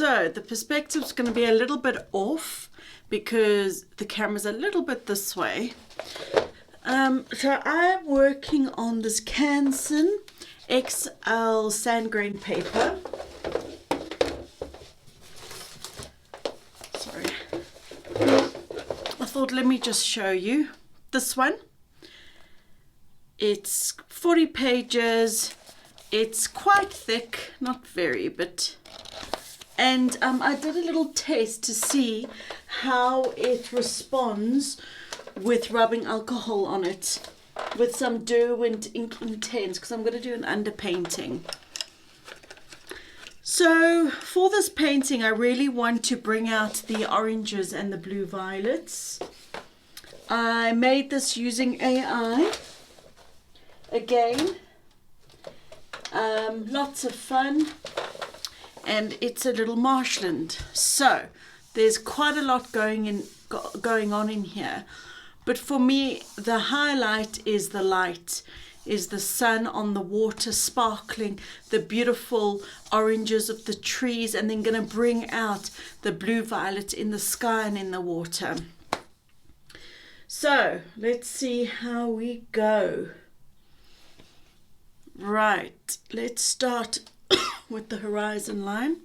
So the perspective's going to be a little bit off because the camera's a little bit this way. So I'm working on this Canson XL sand grain paper. Sorry. I thought let me just show you this one. It's 40 pages. It's quite thick, not very, but... And I did a little test to see how it responds with rubbing alcohol on it with some Derwent Ink Intense, because I'm going to do an underpainting. So for this painting, I really want to bring out the oranges and the blue violets. I made this using AI. Again, lots of fun. And it's a little marshland, so there's quite a lot going on in here. But for me, the highlight is the light, is the sun on the water sparkling, the beautiful oranges of the trees, and then going to bring out the blue violet in the sky and in the water. So let's see how we go. Right, let's start with the horizon line.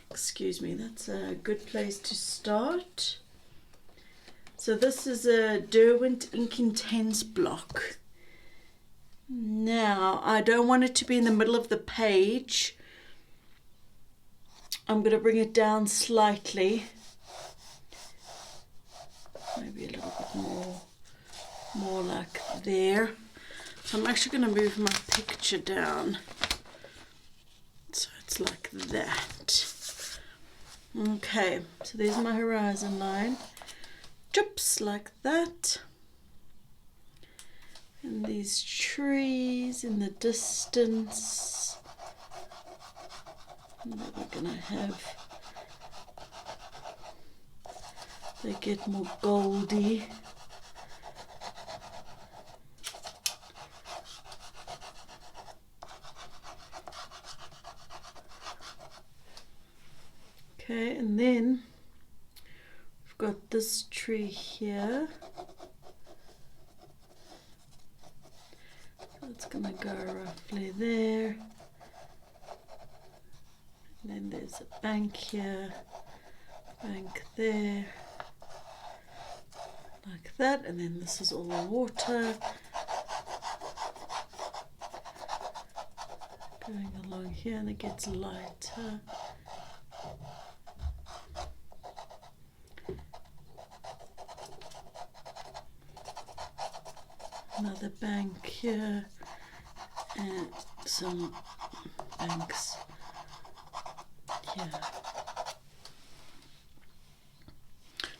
Excuse me, that's a good place to start. So this is a Derwent Ink Intense block. Now, I don't want it to be in the middle of the page. I'm going to bring it down slightly. Maybe a little bit more like there. So I'm actually going to move my picture down. So it's like that. Okay, so there's my horizon line. Chips like that. And these trees in the distance. And then we're going to have, they get more goldy. Okay, and then we've got this tree here. So it's going to go roughly there. And then there's a bank here, bank there, like that. And then this is all the water going along here, and it gets lighter. Another bank here and some banks here.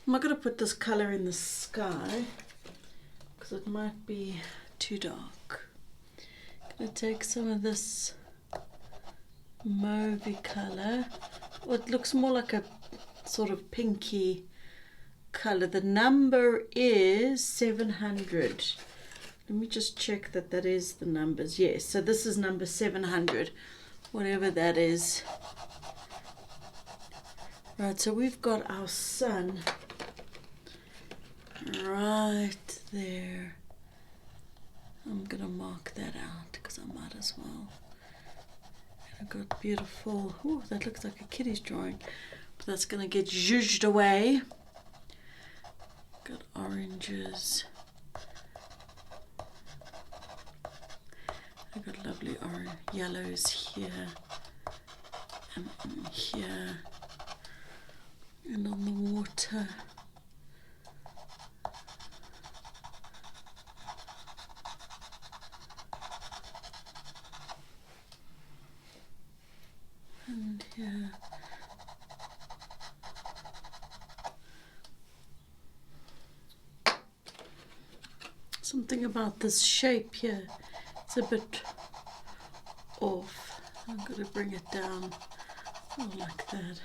I'm not going to put this color in the sky because it might be too dark. I'm going to take some of this mauvey color. Well, it looks more like a sort of pinky color. The number is 700. Let me just check that that is the numbers. Yes, so this is number 700, whatever that is. Right, so we've got our sun right there. I'm going to mark that out because I might as well. And I've got beautiful, oh, that looks like a kiddie's drawing, but that's going to get zhuzhed away. Got oranges. I've got lovely orange yellows here and here and on the water. And here. Something about this shape here. It's a bit off. I'm going to bring it down like that.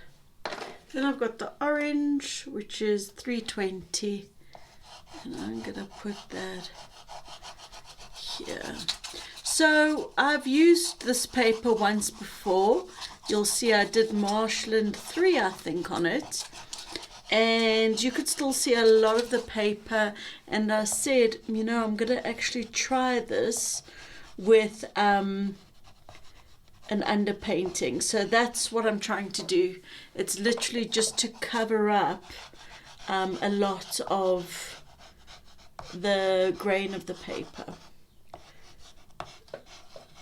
Then I've got the orange, which is 320, and I'm going to put that here. So I've used this paper once before. You'll see I did Marshland 3, I think, on it. And you could still see a lot of the paper. And I said, you know, I'm going to actually try this with an underpainting. So that's what I'm trying to do. It's literally just to cover up a lot of the grain of the paper.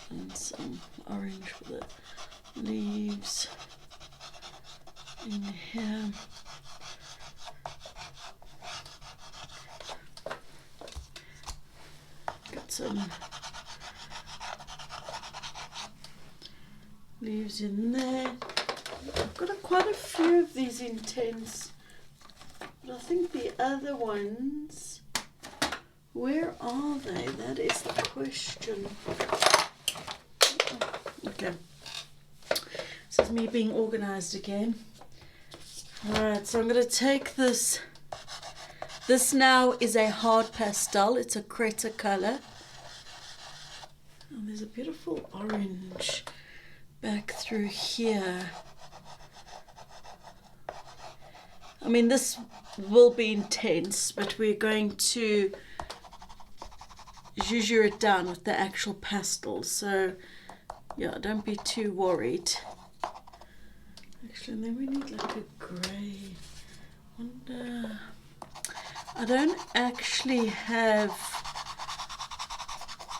And some orange for the leaves in here. Got some leaves in there. I've got quite a few of these intense, but I think the other ones, where are they? That is the question. Okay, this is me being organized again. Alright, so I'm going to take this. This now is a hard pastel. It's a Creta color. And there's a beautiful orange back through here. I mean, this will be intense, but we're going to zhuzh it down with the actual pastel. So yeah, don't be too worried. Actually, and then we need like a grey. Wonder, I don't actually have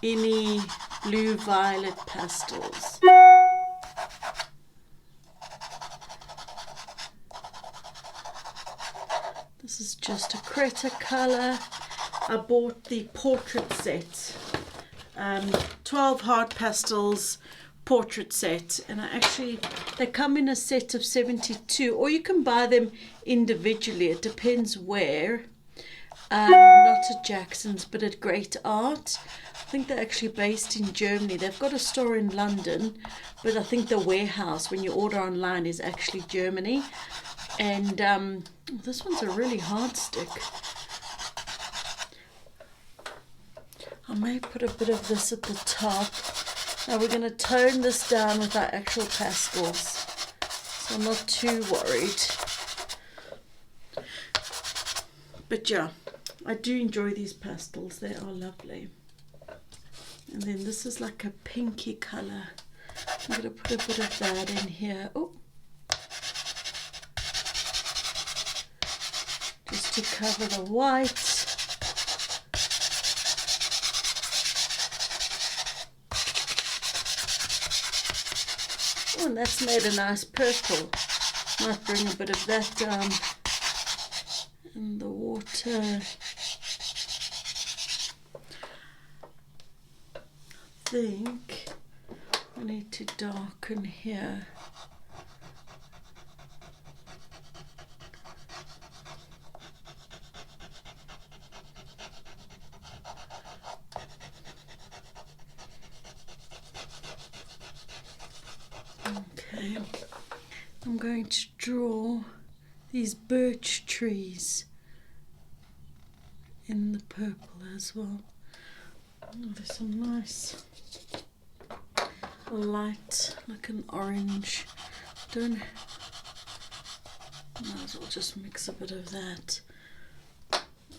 any blue violet pastels. This is just a Creta color. I bought the portrait set, 12 hard pastels portrait set, and they come in a set of 72, or you can buy them individually. It depends where. Not at Jackson's, but at Great Art. I think they're actually based in Germany. They've got a store in London, but I think the warehouse when you order online is actually Germany. And this one's a really hard stick. I may put a bit of this at the top. Now we're going to tone this down with our actual pastels, so I'm not too worried. But yeah, I do enjoy these pastels. They are lovely. And then this is like a pinky color. I'm going to put a bit of that in here. Oh, just to cover the white. Oh, and that's made a nice purple. Might bring a bit of that down in the water. I think I need to darken here. Okay, I'm going to draw these birch trees in the purple as well. Oh, there's some nice light, like an orange. Might as well just mix a bit of that.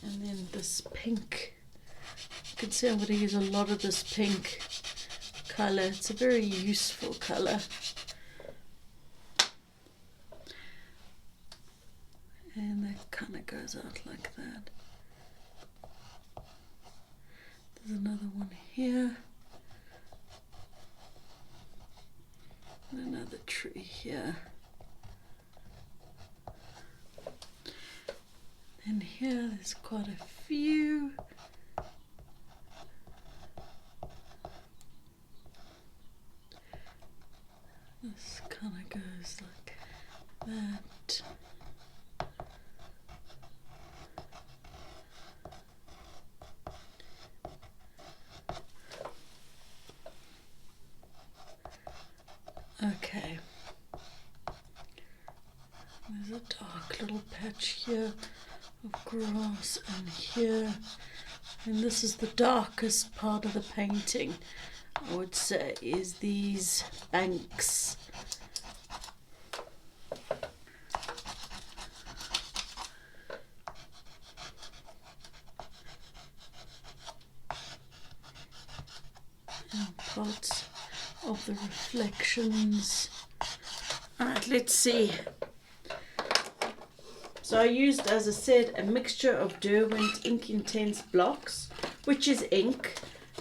And then this pink. You can see I'm going to use a lot of this pink color. It's a very useful color. And that kind of goes out like that. There's another one here. And another tree here. And here there's quite a few. This kind of goes like that. Okay, there's a dark little patch here of grass, and here, and this is the darkest part of the painting. I would say, is these banks. And parts of the reflections. Alright, let's see. So I used, as I said, a mixture of Derwent Ink Intense blocks, which is ink.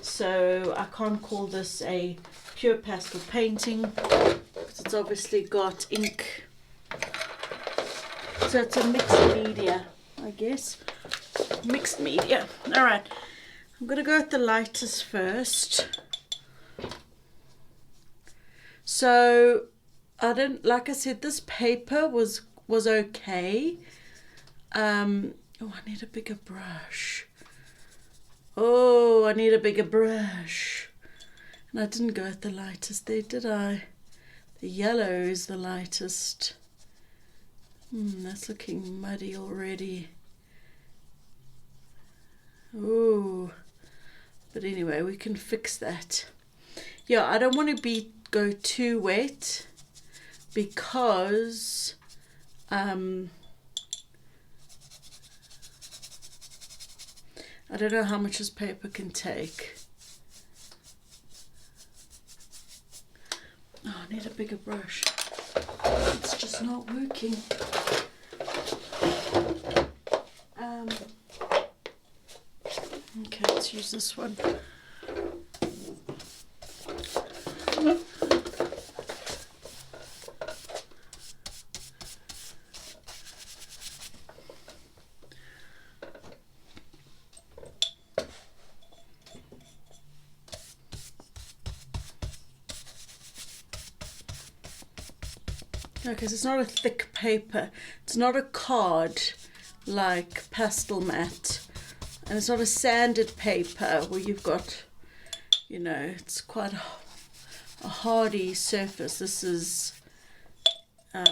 So I can't call this a pure pastel painting because it's obviously got ink. So it's a mixed media, I guess. Mixed media. Alright, I'm going to go with the lightest first. So I don't, like I said, this paper was okay. Oh, I need a bigger brush. Oh, I need a bigger brush. And I didn't go with the lightest there, did I? The yellow is the lightest. That's looking muddy already. Oh, but anyway, we can fix that. Yeah, I don't want to go too wet because I don't know how much this paper can take. Oh, I need a bigger brush. It's just not working. Okay, let's use this one. Because it's not a thick paper. It's not a card like Pastel Matte. And it's not a sanded paper where you've got, you know, it's quite a hardy surface. This is a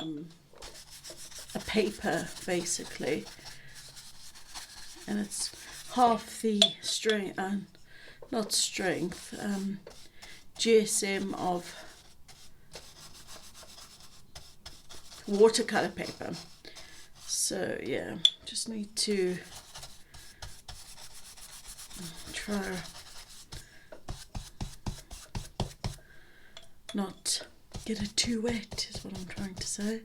paper, basically. And it's half the strength, not strength, GSM of watercolor paper. So yeah, just need to try not get it too wet is what I'm trying to say.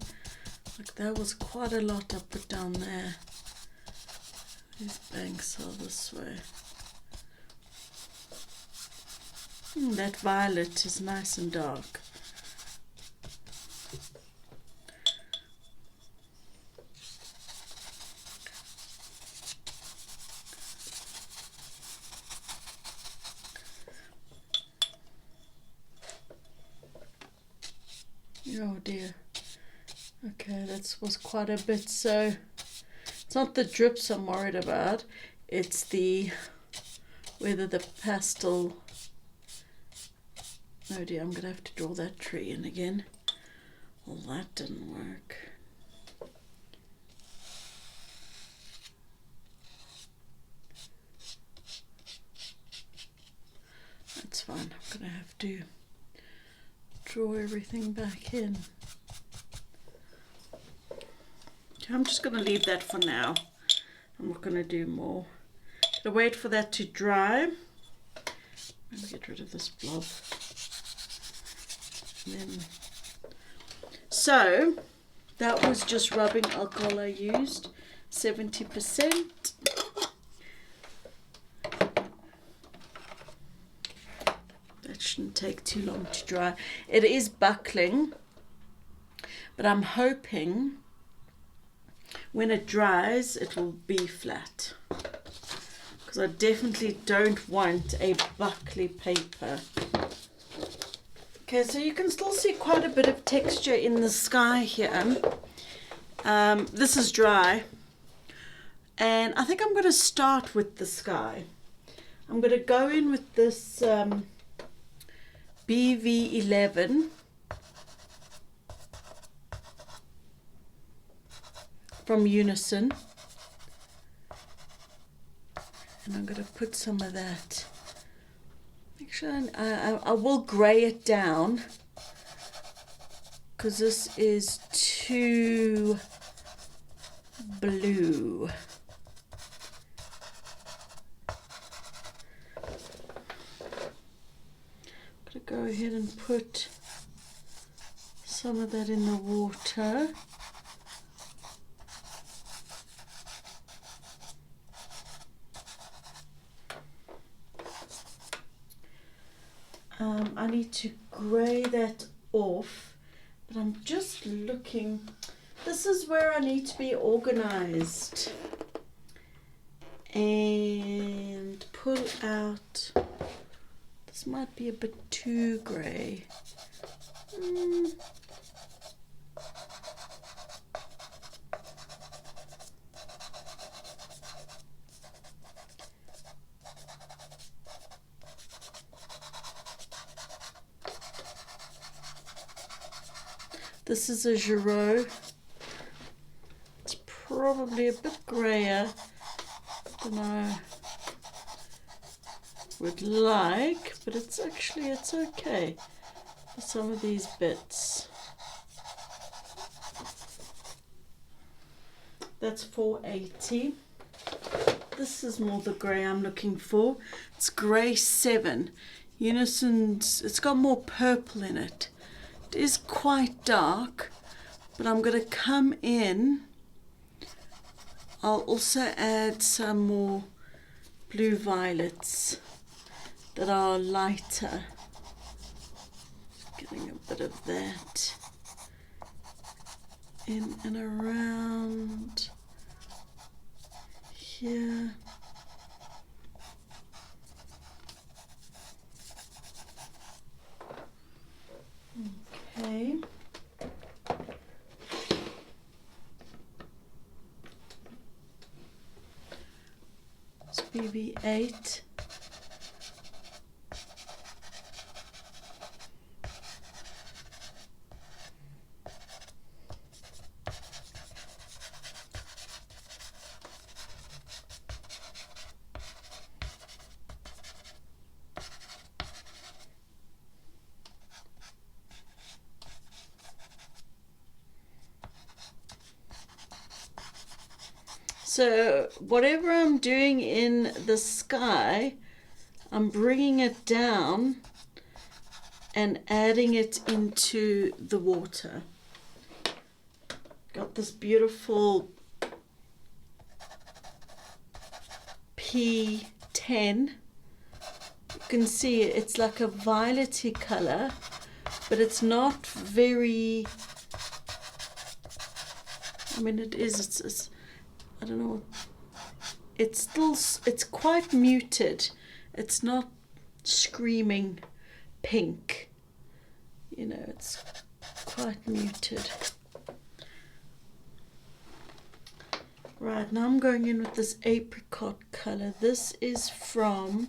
Like that was quite a lot I put down there. These banks are this way. That violet is nice and dark. Oh dear. Okay, that was quite a bit. So it's not the drips I'm worried about. It's whether the pastel. Oh dear, I'm gonna have to draw that tree in again. Well, that didn't work. That's fine. I'm gonna have to draw everything back in. Okay, I'm just going to leave that for now. I'm not going to do more. I'll wait for that to dry. Let me get rid of this blob. And then, so that was just rubbing alcohol I used, 70%. Shouldn't take too long to dry. It is buckling, but I'm hoping when it dries it will be flat, because I definitely don't want a buckly paper. Okay, so you can still see quite a bit of texture in the sky here. This is dry, and I think I'm going to start with the sky. I'm going to go in with this BV11 from Unison, and I'm going to put some of that. Actually, I will grey it down because this is too blue. I'm going to go ahead and put some of that in the water. I need to grey that off, but I'm just looking. This is where I need to be organized and pull out. This might be a bit too grey. This is a Giraud. It's probably a bit grayer than I would like, but it's okay for some of these bits. That's 480. This is more the grey I'm looking for. It's grey 7. Unison's, it's got more purple in it. It is quite dark, but I'm going to come in. I'll also add some more blue violets that are lighter. Getting a bit of that in and around here. Okay. It's BB8. So whatever I'm doing in the sky, I'm bringing it down and adding it into the water. Got this beautiful P10. You can see it's like a violety color, but it's not very, I mean it is, it's I don't know, it's quite muted. It's not screaming pink, you know, it's quite muted. Right, now I'm going in with this apricot color. This is from,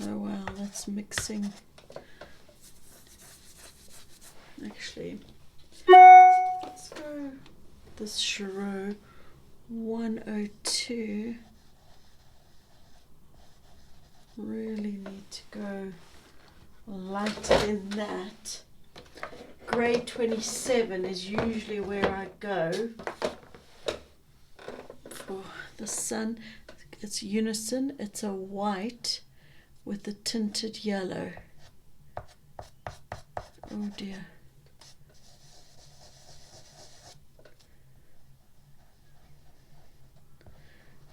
oh wow, that's mixing. Actually, let's go this Giraud 102. Really need to go lighter in that. Grey 27 is usually where I go for the sun. It's Unison. It's a white with a tinted yellow. Oh dear.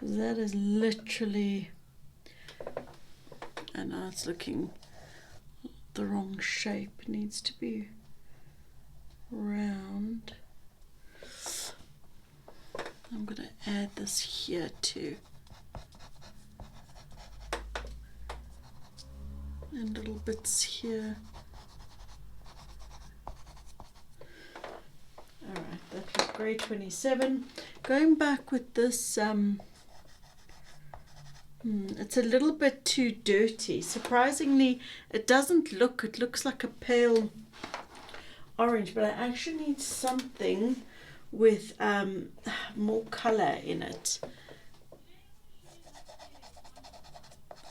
That is literally, and now it's looking the wrong shape. It needs to be round. I'm going to add this here too. And little bits here. Alright, that was grey 27. Going back with this, it's a little bit too dirty. Surprisingly, it doesn't look, it looks like a pale orange, but I actually need something with more color in it.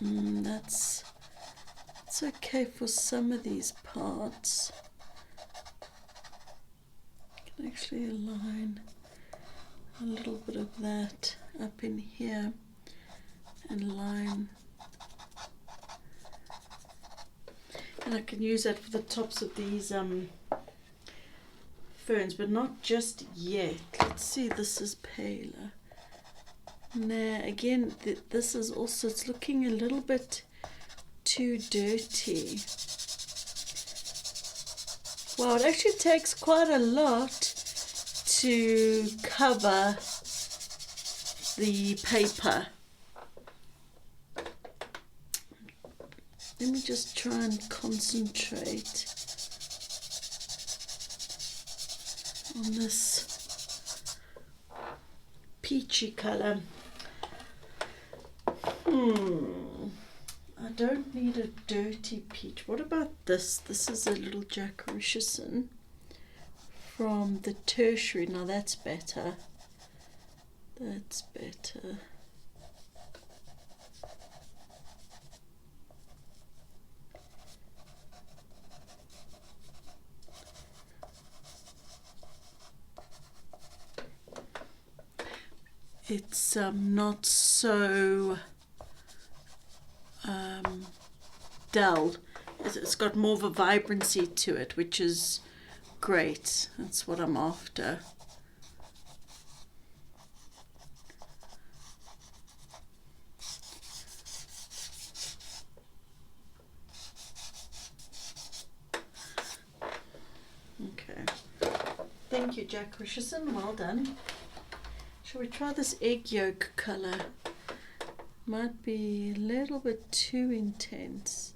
That's That's okay for some of these parts. I can actually align a little bit of that up in here and line. And I can use that for the tops of these ferns, but not just yet. Let's see, this is paler. Nah, again, this is also, it's looking a little bit too dirty. Well, it actually takes quite a lot to cover the paper. Let me just try and concentrate on this peachy color. I don't need a dirty peach. What about this? This is a little Jack Richardson from the tertiary. Now that's better. That's better. It's not so dull. It's got more of a vibrancy to it, which is great. That's what I'm after. Okay. Thank you, Jack Richardson. Well done. Shall we try this egg yolk color? Might be a little bit too intense.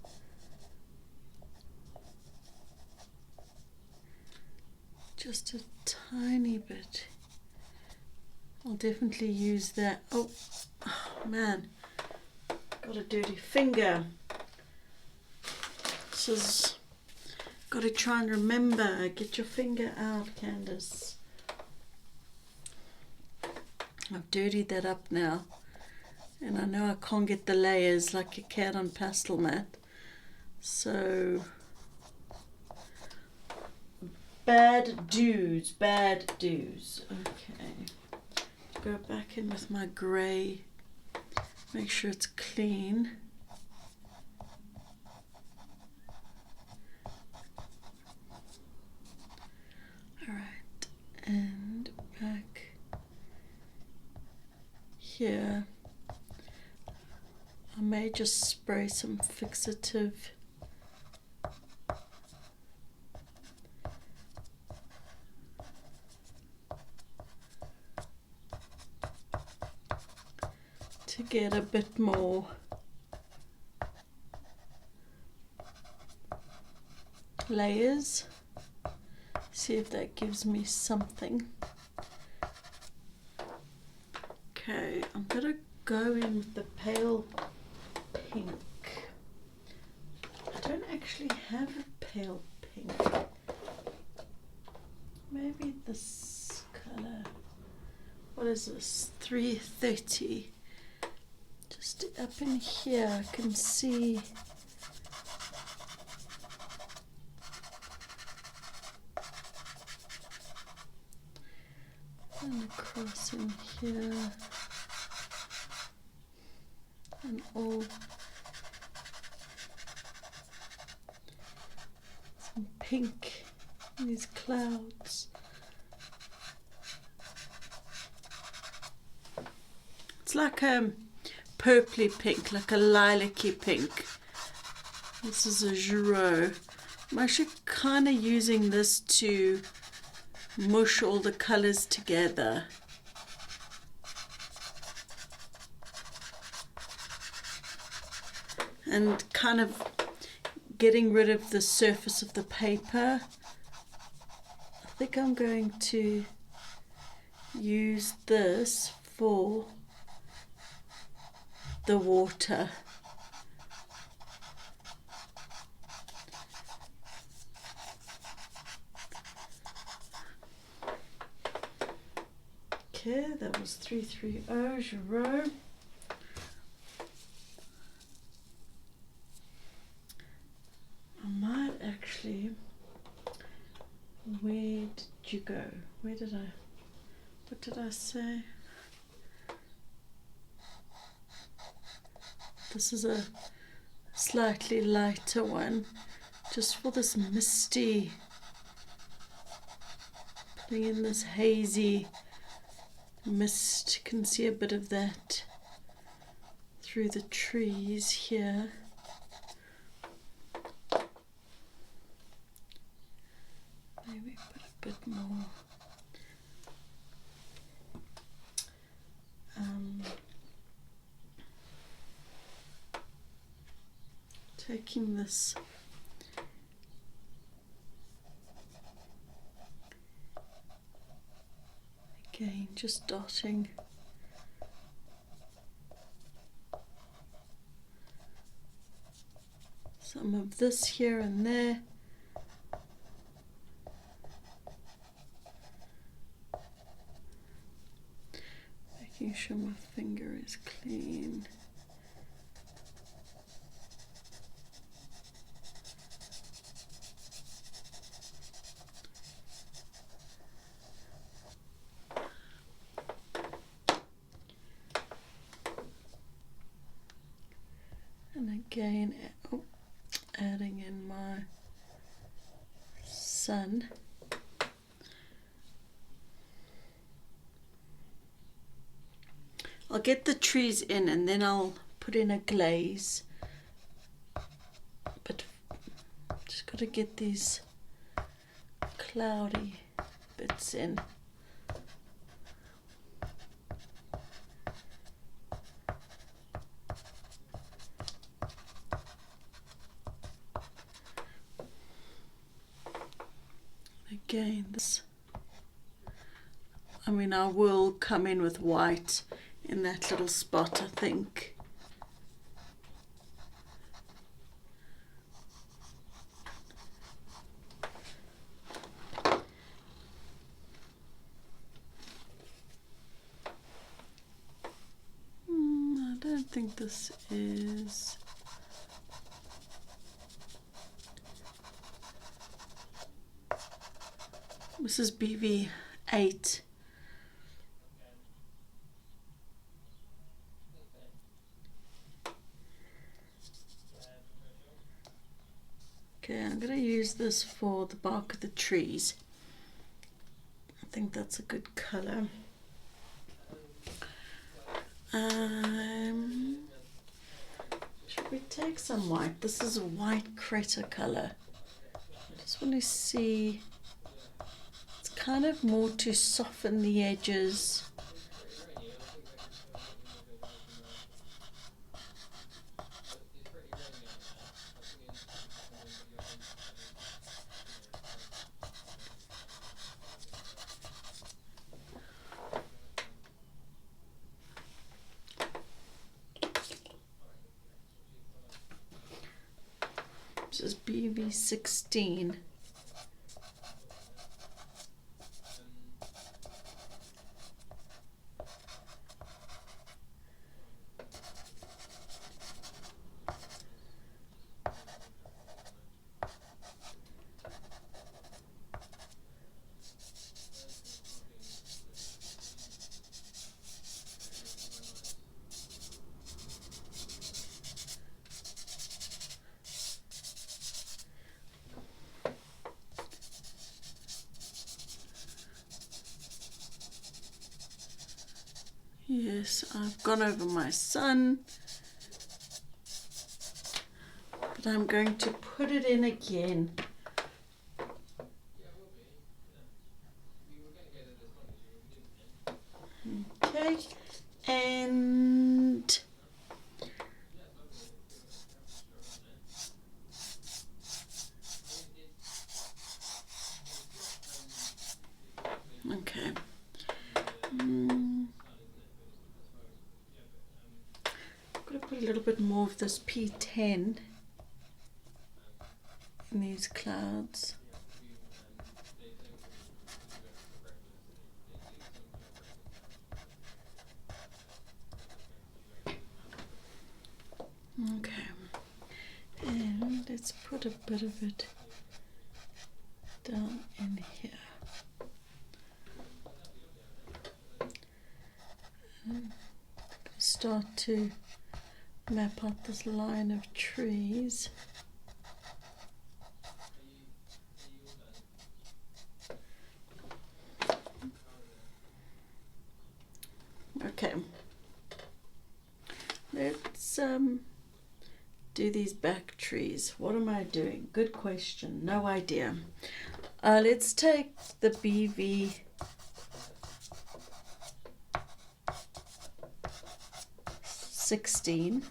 Just a tiny bit. I'll definitely use that. Oh man, got a dirty finger. This is, got to try and remember. Get your finger out, Candace. I've dirtied that up now, and I know I can't get the layers like you can on pastel mat, so bad dues. Okay, go back in with my grey, make sure it's clean. Alright, and back here, I may just spray some fixative to get a bit more layers. See if that gives me something. Okay, I'm gonna go in with the pale pink. I don't actually have a pale pink. Maybe this color. What is this? 330. Just up in here, I can see and across in here. And all some pink in these clouds. It's like a purpley pink, like a lilac-y pink. This is a Giraud. I'm actually kind of using this to mush all the colors together. And kind of getting rid of the surface of the paper. I think I'm going to use this for the water. Okay, that was 330 Giraud. actually. Where did you go? What did I say? This is a slightly lighter one, just for this misty, putting in this hazy mist. You can see a bit of that through the trees here. Maybe put a bit more. Taking this again, just dotting some of this here and there. Making sure my finger is clean. And again, adding in my sun. I'll get the trees in and then I'll put in a glaze. But just got to get these cloudy bits in. Again, this, I mean, I will come in with white in that little spot, I think. I don't think this is. This is BV8. Okay, I'm going to use this for the bark of the trees. I think that's a good color. Should we take some white? This is a white crater color. I just want to see. It's kind of more to soften the edges. This is BV16. Yes, I've gone over my sun, but I'm going to put it in again. Okay, and okay. I'm going to put a little bit more of this P10 in these clouds. Okay, and let's put a bit of it down in here. Start to map out this line of trees. Okay, let's do these back trees. What am I doing? Good question. No idea. Let's take the BV 16.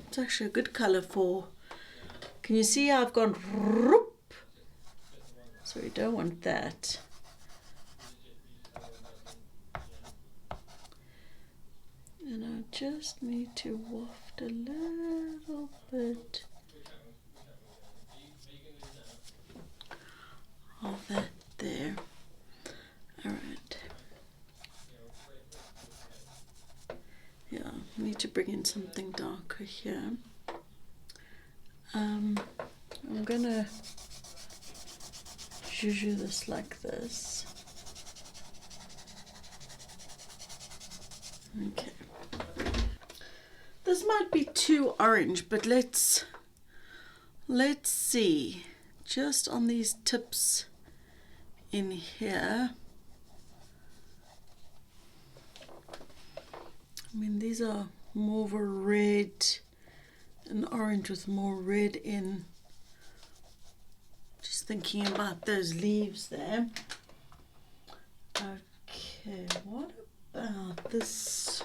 It's actually a good color for. Can you see how I've gone? So we don't want that. And I just need to waft a little bit of that there. All right. Yeah, I need to bring in something darker here. I'm gonna zhuzh this like this. Okay. This might be too orange, but let's see. Just on these tips in here. I mean, these are more of a red, an orange with more red in. Just thinking about those leaves there. Okay, what about this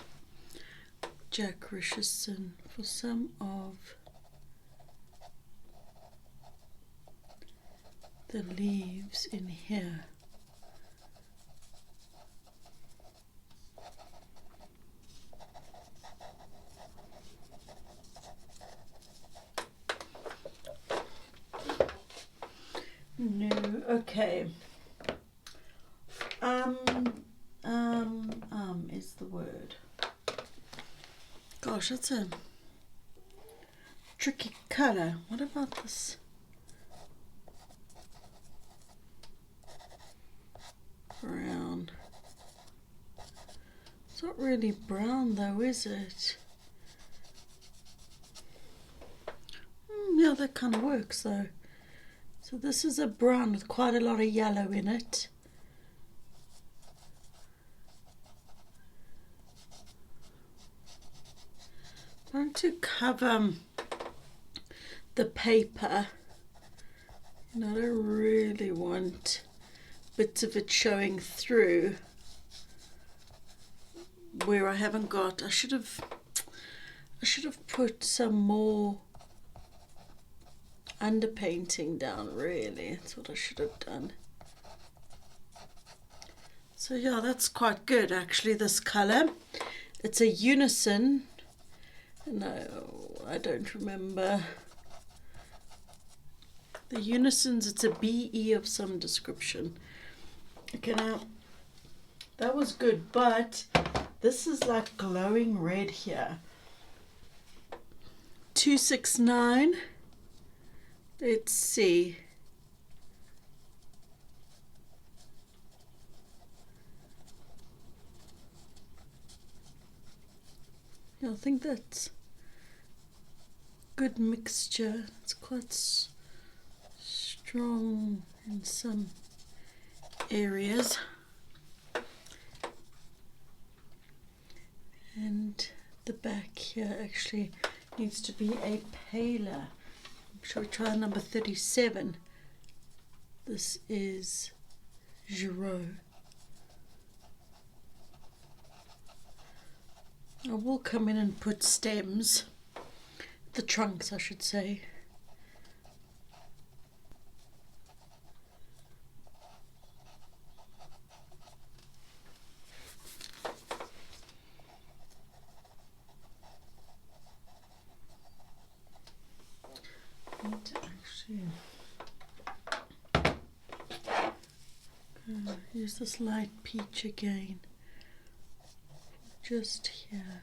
Jack Richardson for some of the leaves in here? No, okay. Is the word. Gosh, that's a tricky color. What about this? Brown. It's not really brown though, is it? Yeah, that kind of works though. So this is a brown with quite a lot of yellow in it. I'm going to cover the paper. I don't really want bits of it showing through where I haven't got. I should have put some more underpainting down, really. That's what I should have done. So yeah, that's quite good actually, this color. It's a unison. No, I don't remember. The unisons, it's a BE of some description. Okay, now that was good, but this is like glowing red here. 269. Let's see. Yeah, I think that's good mixture. It's quite strong in some areas. And the back here actually needs to be a paler. Shall we try number 37? This is Giraud. I will come in and put stems, the trunks I should say. Use this light peach again, just here.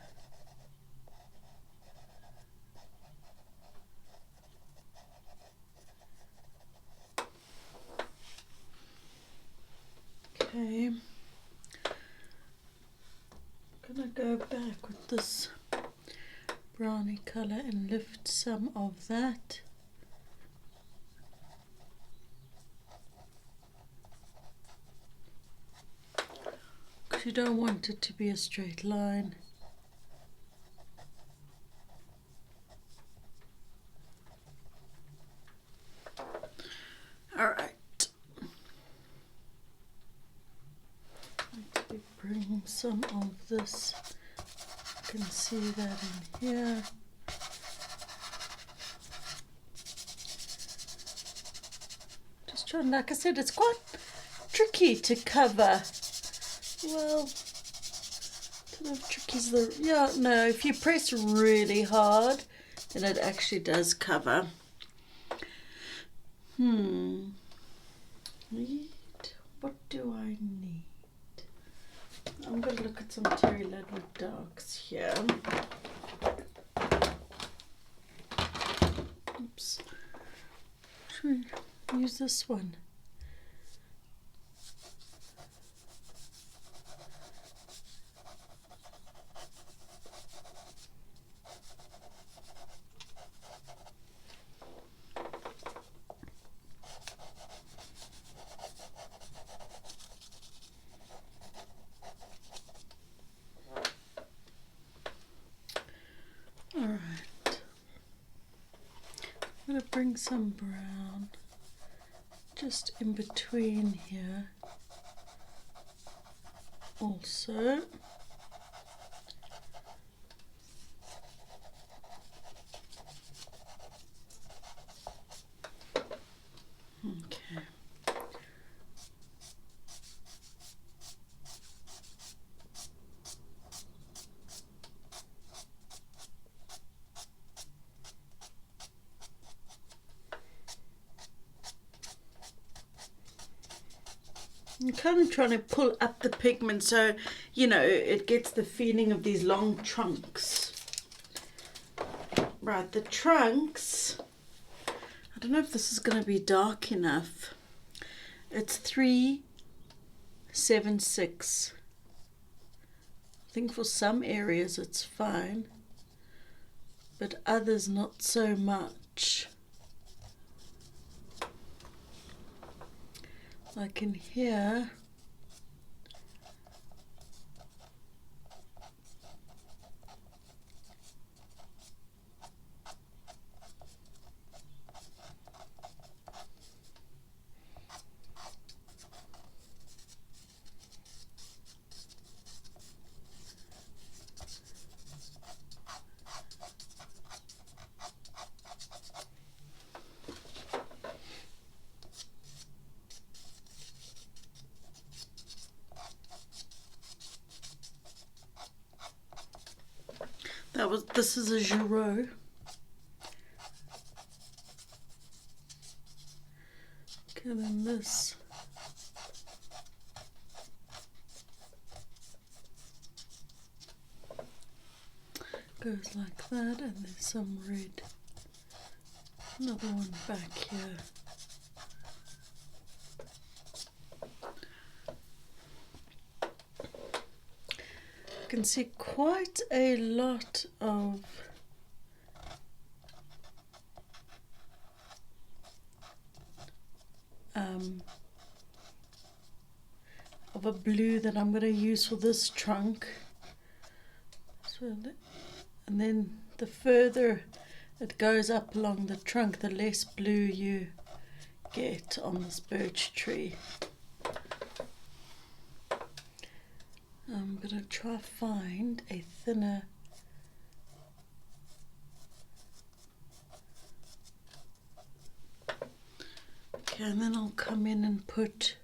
browny colour and lift some of that. Because you don't want it to be a straight line. Alright. Bring some of this. You can see that in here. Just trying, like I said, it's quite tricky to cover. Well, I don't know if tricky is the, yeah, no, if you press really hard, then it actually does cover. What do I need? I'm going to look at some Terry Ledwood darks here. Oops. Should we use this one? I'm going to bring some brown just in between here also. Okay. I'm kind of trying to pull up the pigment so, you know, it gets the feeling of these long trunks. Right, the trunks, I don't know if this is going to be dark enough. It's 376. I think for some areas it's fine, but others not so much. Like in here, this is a Giraud. Okay, then this. Goes like that, and there's some red. Another one back here. You can see quite a lot of a blue that I'm going to use for this trunk. So, and then the further it goes up along the trunk, the less blue you get on this birch tree. I'm going to try find a thinner okay, and then I'll come in and put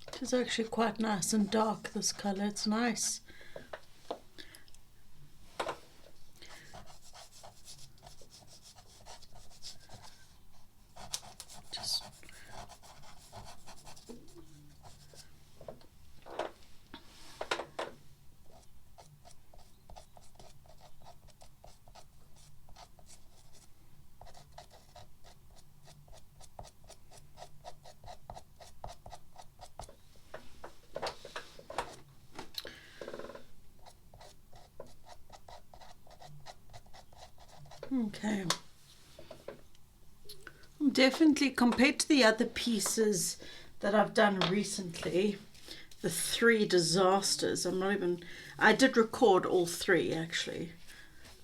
it is actually quite nice and dark, this colour, it's nice. Just Okay. Definitely, compared to the other pieces that I've done recently, the 3 disasters, I did record all 3 actually,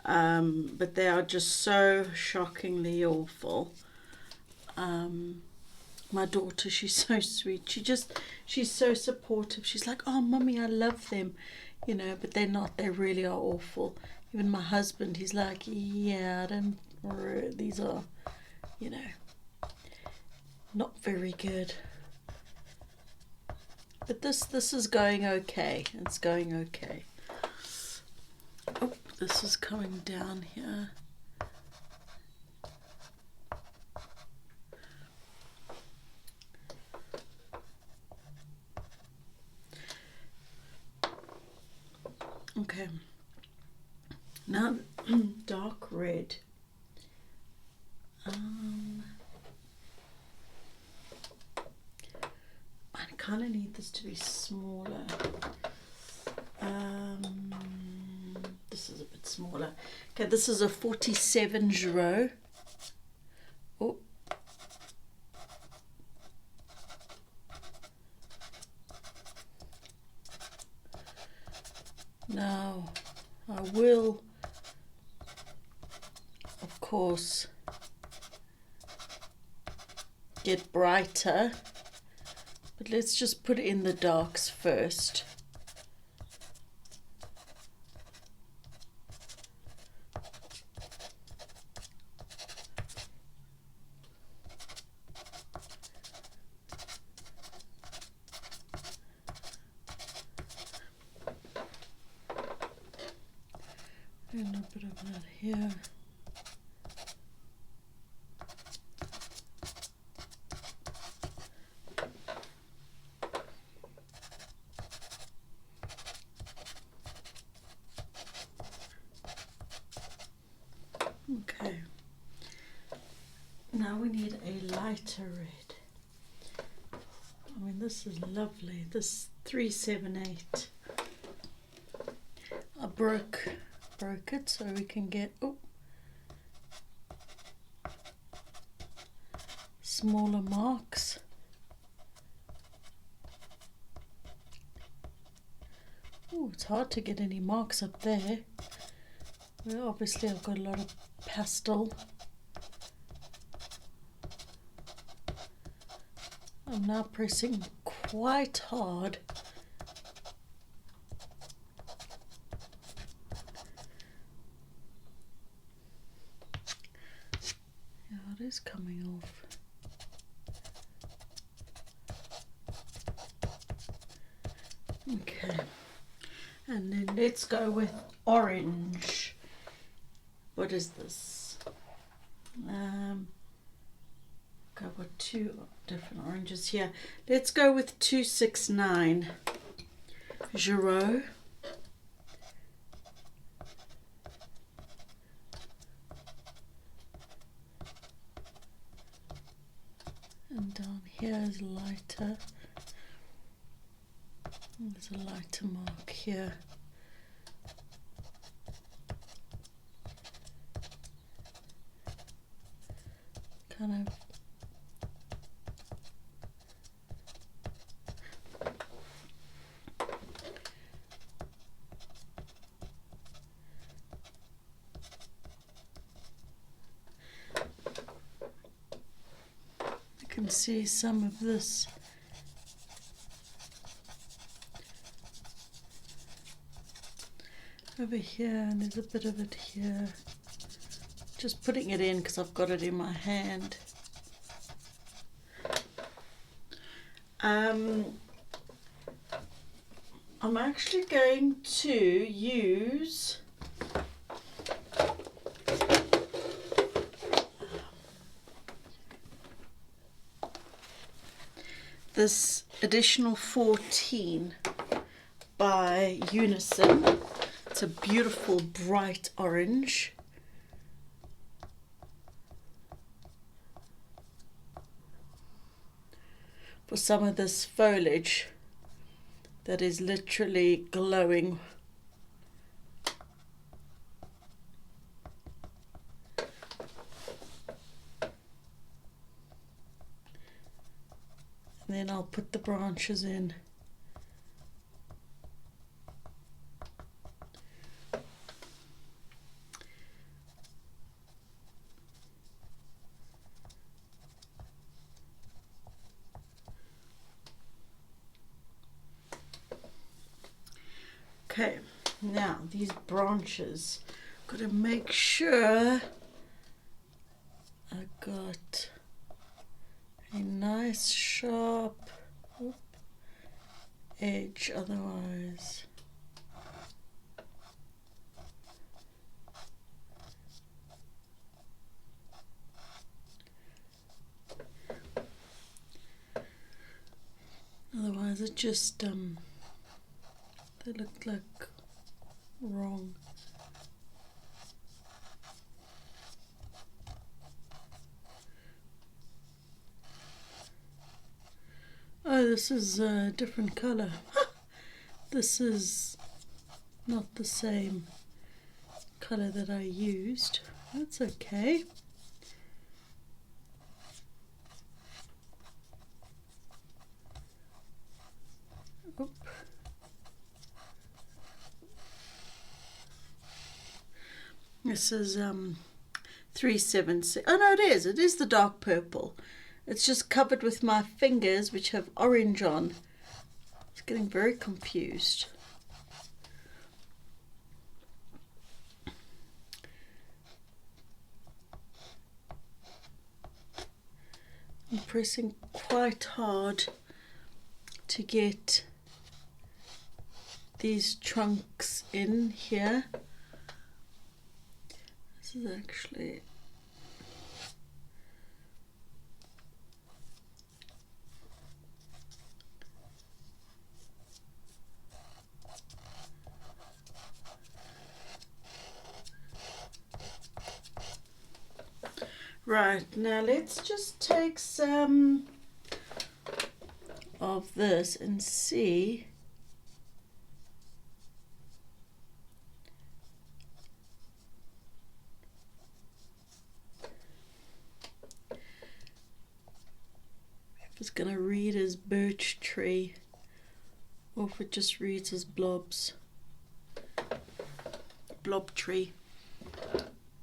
but they are just so shockingly awful. My daughter, she's so sweet. She's so supportive. She's like, oh, mommy, I love them, you know, but they're not. They really are awful. Even my husband, he's like, yeah, these are, you know, not very good. But this is going okay. It's going okay. Oh, this is coming down here. Okay. Now dark red. I kind of need this to be smaller. This is a bit smaller. Okay, this is a 47 Giro. Oh. Now, I will, of course, get brighter, but let's just put it in the darks first. And a bit of that here. Okay. Now we need a lighter red. I mean, this is lovely. This 378. I broke it so we can get smaller marks. Oh, it's hard to get any marks up there. Well, obviously I've got a lot of pastel. I'm now pressing quite hard. Yeah, it is coming off. Okay, and then let's go with orange. What is this? I've got 2 different oranges here. Let's go with 269 Giro. And down here is lighter. There's a lighter mark here. Kind of you can see some of this over here, and there's a bit of it here. Just putting it in because I've got it in my hand. I'm actually going to use this additional 14 by Unison. It's a beautiful bright orange. For some of this foliage that is literally glowing. then I'll put the branches in. Okay, now these branches, got to make sure I got a nice sharp edge, otherwise it just they look like wrong. Oh, this is a different color. This is not the same color that I used. That's okay. Oop. This is 376. Oh no, it is the dark purple. It's just covered with my fingers, which have orange on. It's getting very confused. I'm pressing quite hard to get these trunks in here. This is actually right. Now let's just take some of this and see if it's going to read as birch tree or if it just reads as blob tree.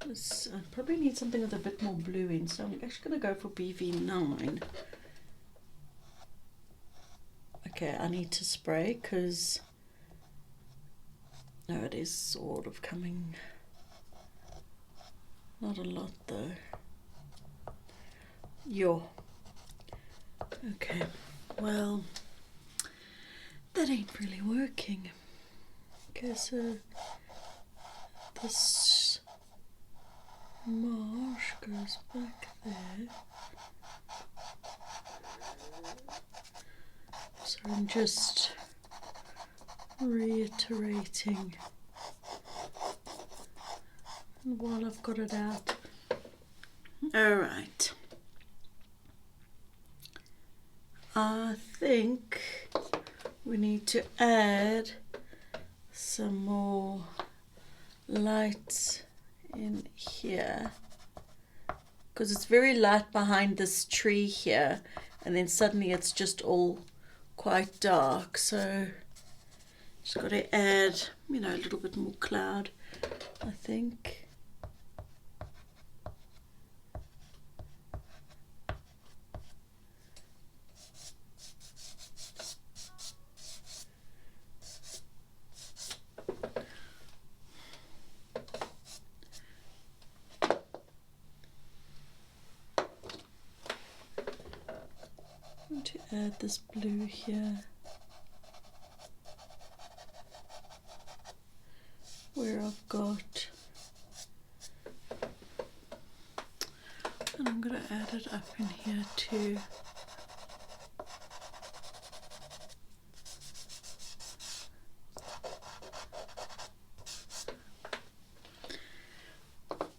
I probably need something with a bit more blue in, so I'm actually going to go for BV9. Okay, I need to spray because no, it is sort of coming. Not a lot though. Okay, well, that ain't really working. Okay, so this marsh goes back there. So I'm just reiterating. And while I've got it out. Alright. I think we need to add some more light in here because it's very light behind this tree here, and then suddenly it's just all quite dark, so just got to add, a little bit more cloud, I think. To add this blue here where I've got, and I'm going to add it up in here too.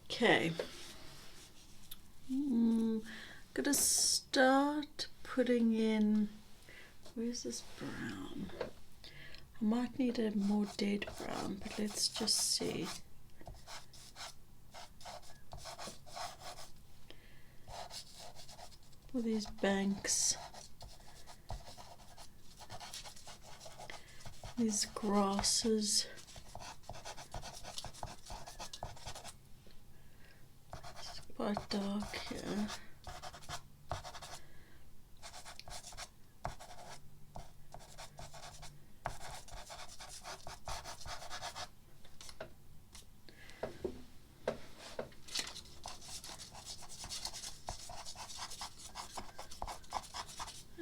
Okay, I'm going to start putting in, where's this brown? I might need a more dead brown, but let's just see. For these banks, these grasses. It's quite dark here.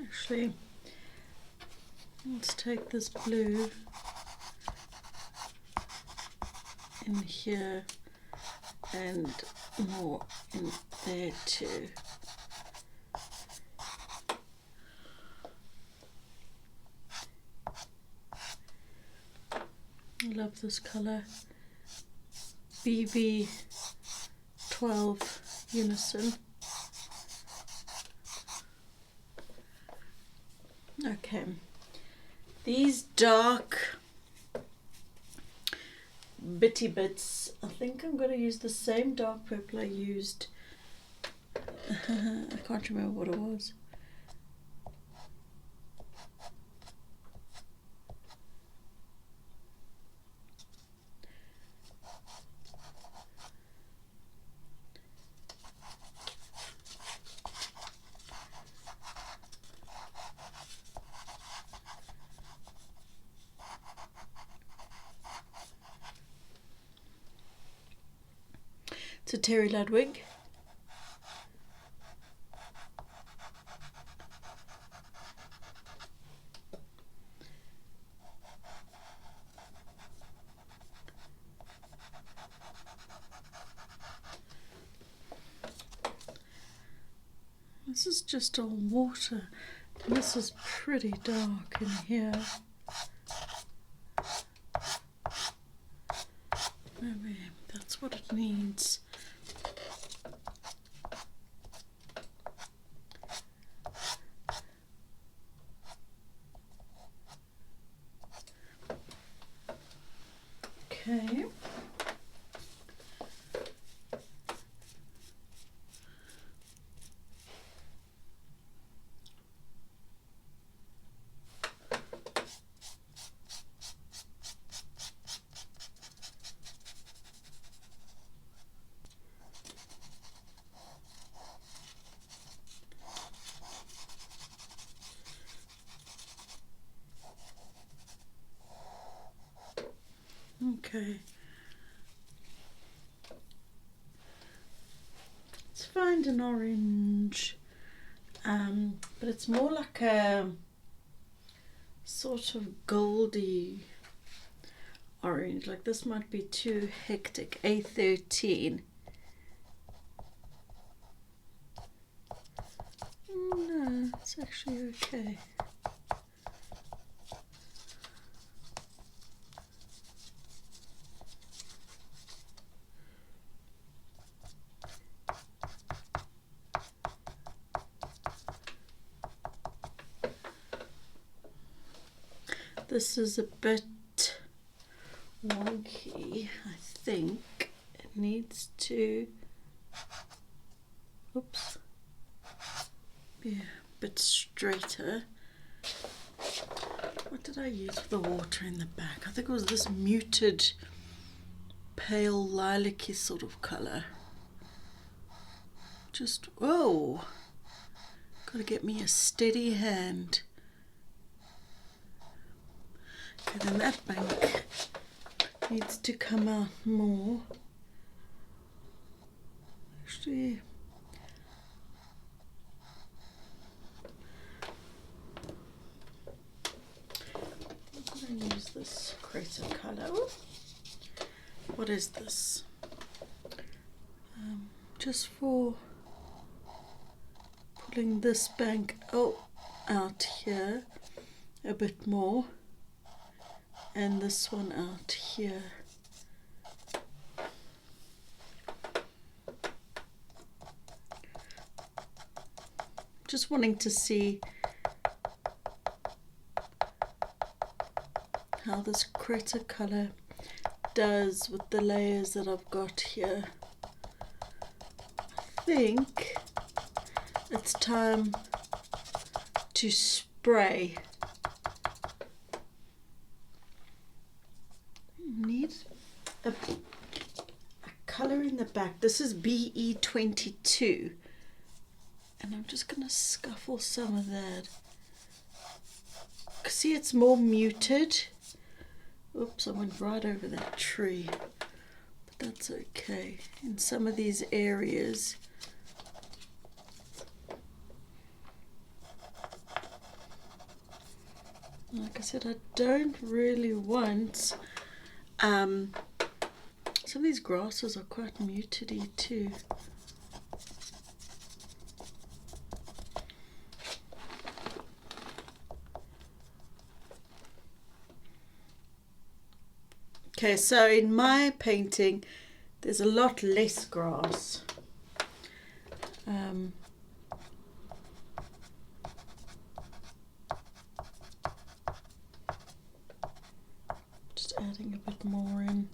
Actually, let's take this blue in here and more in there too. I love this color. BB12 Unison. Okay, these dark bitty bits, I think I'm going to use the same dark purple I used. I can't remember what it was. It's a Terry Ludwig. This is just all water. And this is pretty dark in here. Maybe that's what it needs. Okay. Okay. Let's find an orange, but it's more like a sort of goldy orange. Like this might be too hectic. A13. No, it's actually okay. This is a bit wonky. I think it needs to, oops, be a bit straighter. What did I use for the water in the back? I think it was this muted pale lilac-y sort of colour. Just, oh, gotta get me a steady hand. Okay, then that bank needs to come out more. Actually, I'm going to use this crater colour. What is this? Just for pulling this bank out here a bit more. And this one out here. Just wanting to see how this crater colour does with the layers that I've got here. I think it's time to spray. the back. This is BE22. And I'm just going to scuffle some of that. See, it's more muted. Oops, I went right over that tree. But that's okay. In some of these areas. Like I said, I don't really want... some of these grasses are quite mutedy too. Okay, so in my painting, there's a lot less grass. Just adding a bit more in.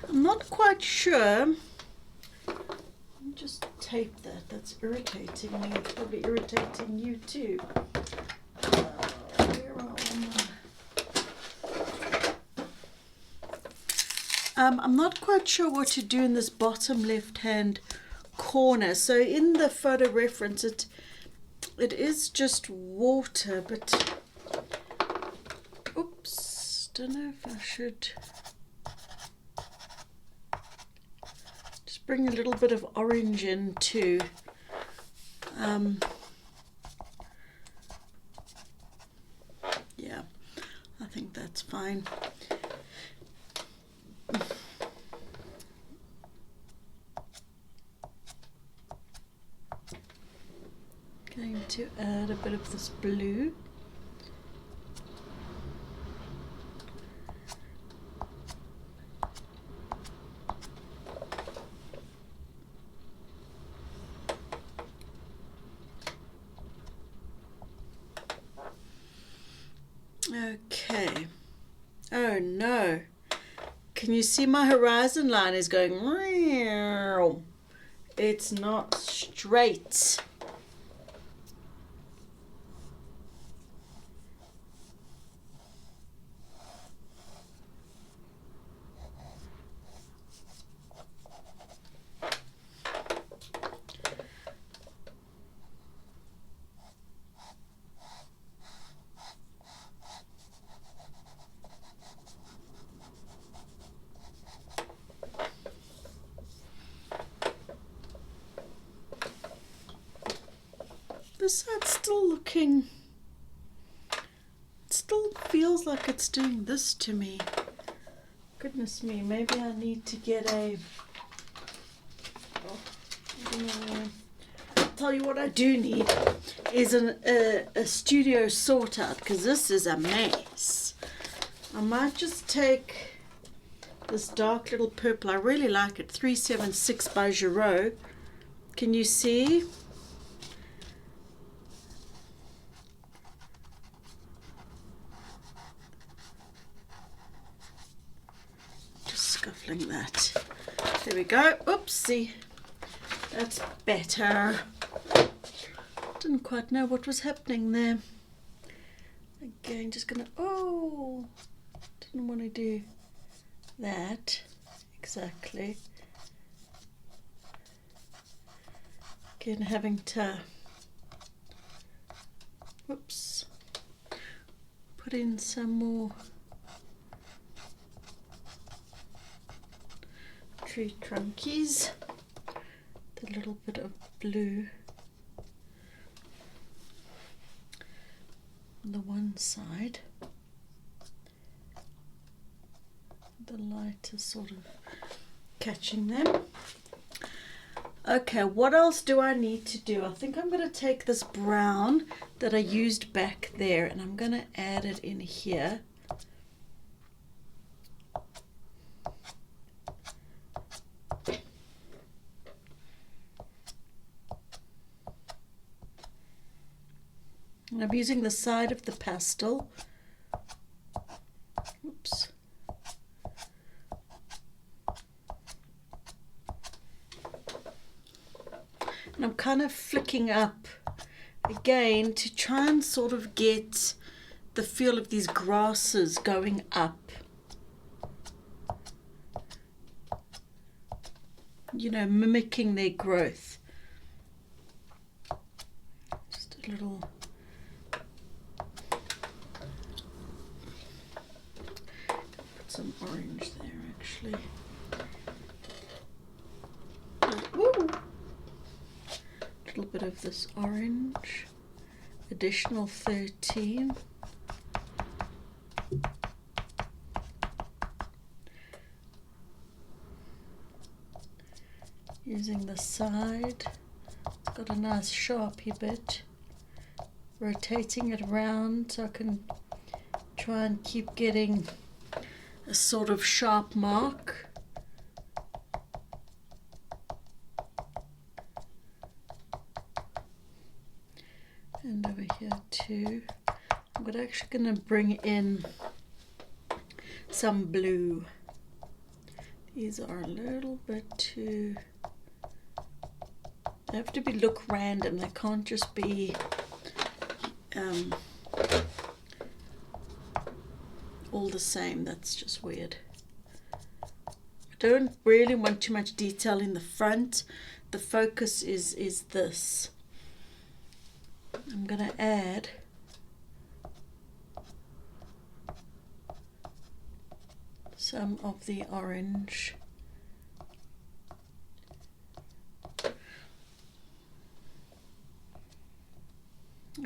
I'm not quite sure. Let me just tape that. That's irritating me. It's probably irritating you too. Where are I'm not quite sure what to do in this bottom left-hand corner. So in the photo reference, it is just water, but oops, don't know if I should. Bring a little bit of orange in too. Yeah, I think that's fine. Going to add a bit of this blue. Okay. Oh no. Can you see my horizon line is going? It's not straight. This side's still looking, it still feels like it's doing this to me. Goodness me, maybe I need to get a, I'll tell you what I do need is a studio sort out, because this is a mess. I might just take this dark little purple, I really like it, 376 by Giraud. Can you see? Scuffling that. There we go. Oopsie. That's better. Didn't quite know what was happening there. Again, just gonna, oh, didn't want to do that exactly. Again, having to, whoops, put in some more tree trunkies, the little bit of blue on the one side, the light is sort of catching them. Okay, what else do I need to do? I think I'm going to take this brown that I used back there and I'm going to add it in here. And I'm using the side of the pastel. Oops. And I'm kind of flicking up again to try and sort of get the feel of these grasses going up. You know, mimicking their growth. Just a little. Put some orange there actually. Ooh. A little bit of this orange. Additional 13. Using the side, it's got a nice sharpie bit. Rotating it around so I can try and keep getting a sort of sharp mark. And over here too. I'm actually going to bring in some blue. These are a little bit too... They have to look random. They can't just be all the same. That's just weird. I don't really want too much detail in the front. The focus is this. I'm going to add some of the orange.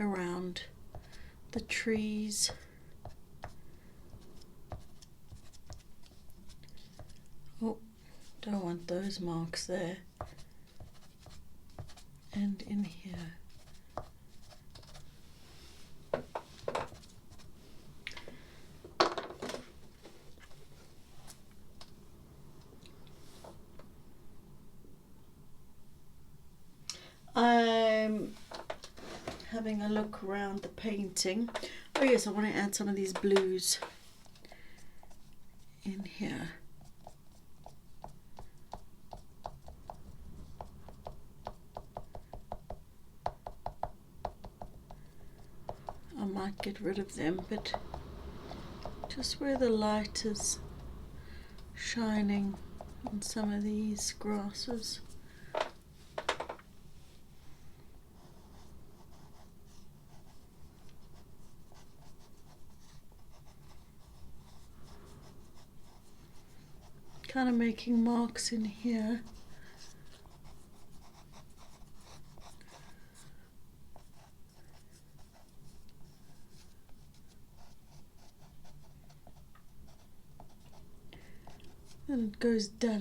Around the trees. Oh, don't want those marks there. And in here. I'm having a look around the painting. Oh yes, I want to add some of these blues in here. I might get rid of them, but just where the light is shining on some of these grasses. Kind of making marks in here. And it goes duller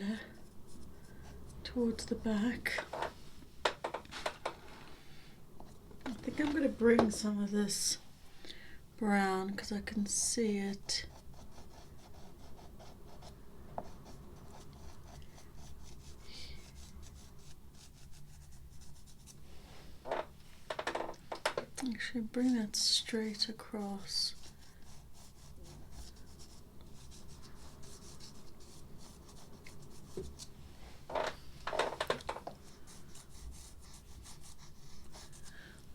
towards the back. I think I'm going to bring some of this brown because I can see it. Actually, bring that straight across. I'm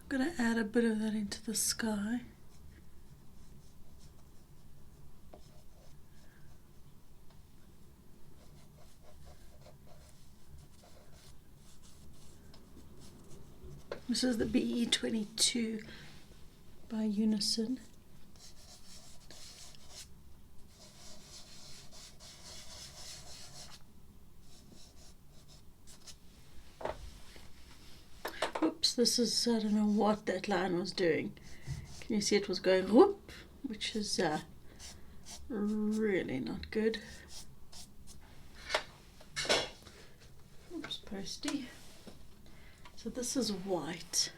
going to add a bit of that into the sky. This is the BE22 by Unison. Oops, this is, I don't know what that line was doing. Can you see it was going whoop, which is really not good. Oops, posty. So this is white.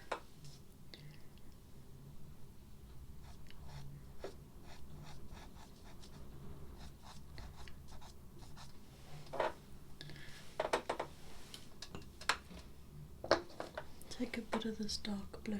Take a bit of this dark blue.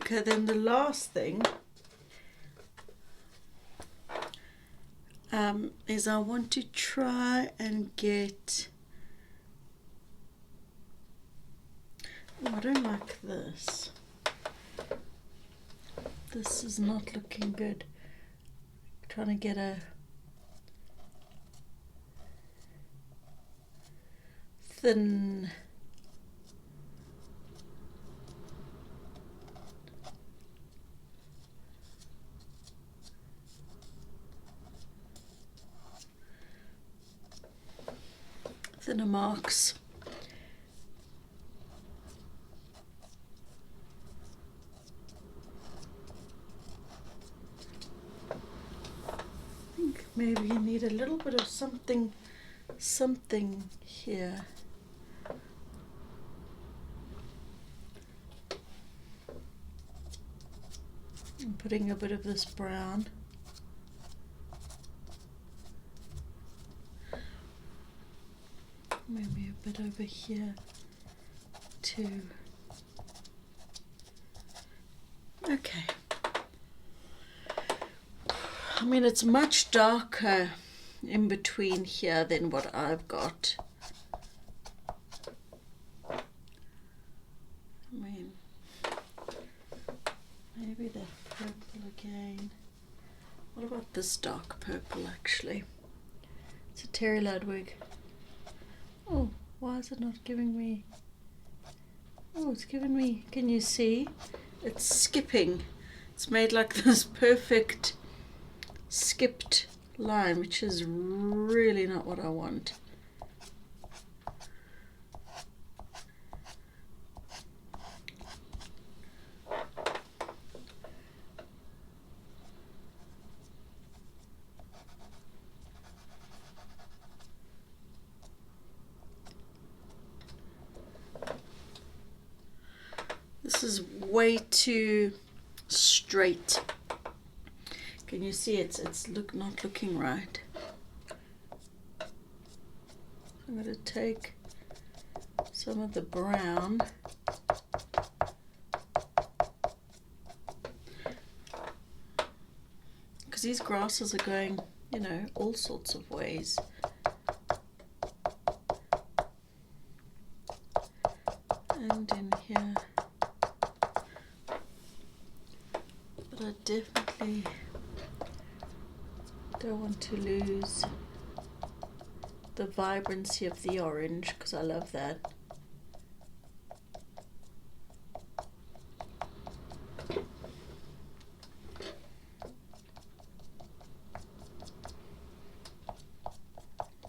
Okay, then the last thing is I want to try and get, oh, I don't like this. This is not looking good. I'm trying to get a thin thinner marks. I think maybe you need a little bit of something here. I'm putting a bit of this brown. Maybe a bit over here too. Okay. I mean, it's much darker in between here than what I've got. I mean, maybe that purple again. What about this dark purple actually? It's a Terry Ludwig. Oh, why is it not giving me? Oh, it's giving me, can you see? It's skipping. It's made like this perfect skipped line, which is really not what I want. This is way too straight. Can you see it's not looking right? I'm going to take some of the brown because these grasses are going, you know, all sorts of ways. And in here. But I definitely don't want to lose the vibrancy of the orange because I love that.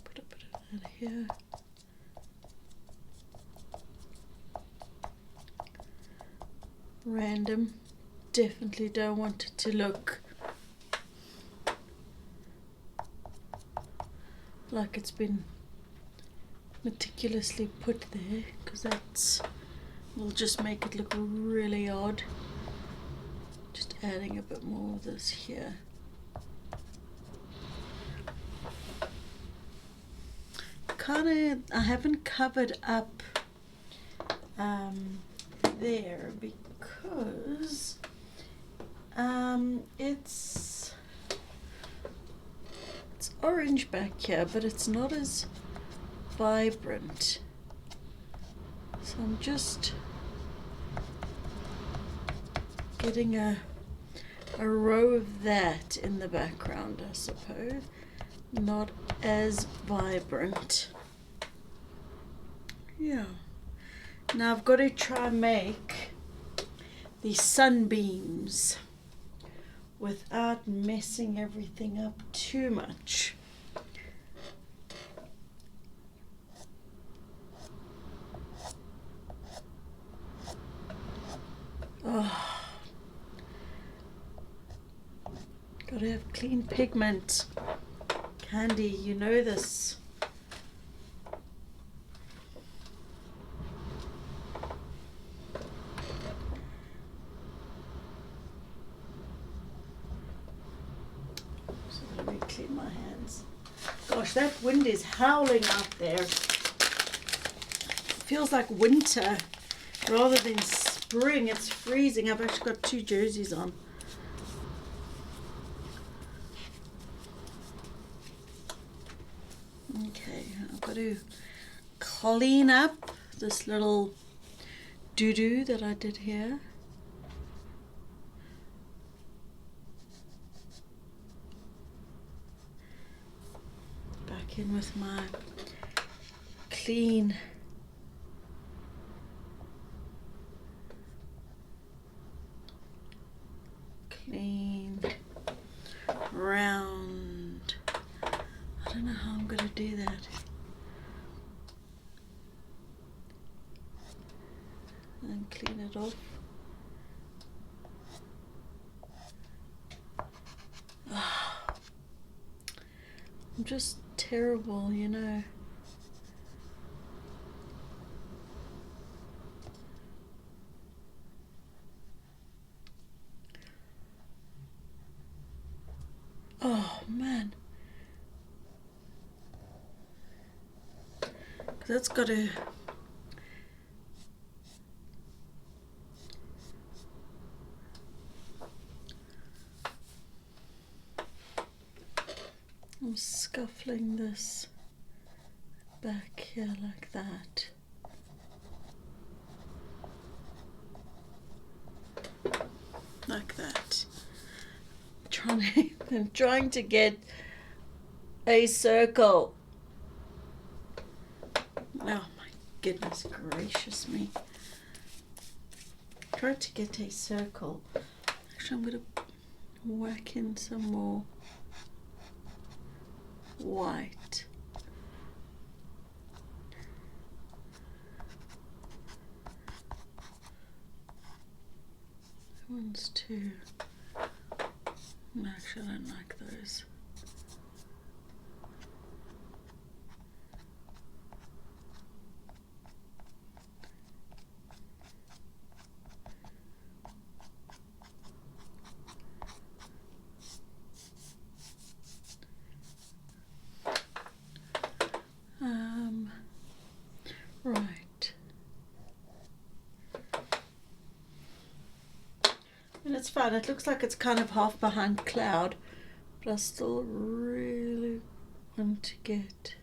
Put a bit of that here. Random. Definitely don't want it to look like it's been meticulously put there, because that's will just make it look really odd. Just adding a bit more of this here. Kinda, I haven't covered up there because it's orange back here, but it's not as vibrant. So I'm just getting a row of that in the background, I suppose. Not as vibrant. Yeah. Now I've got to try and make these sunbeams without messing everything up too much. Oh, gotta have clean pigment. Candy, you know this. So let me clean my hands. Gosh, that wind is howling out there. It feels like winter rather than spring. It's freezing. I've actually got 2 jerseys on. Okay, I've got to clean up this little doo-doo that I did here. Back in with my clean round. I don't know how I'm going to do that. And clean it off. I'm just terrible, you know. Oh man, that's got to. I'm scuffling this back here like that. Like that. I'm trying to get a circle. Oh my goodness gracious me. Try to get a circle. Actually, I'm going to whack in some more white. That one's too. Actually, I don't like those. Right. And it's fine. It looks like it's kind of half behind cloud, but I still really want to get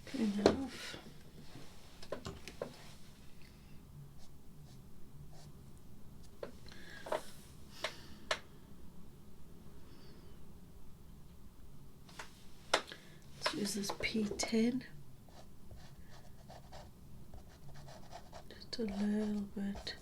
clean that off. Let's use this P10. Just a little bit.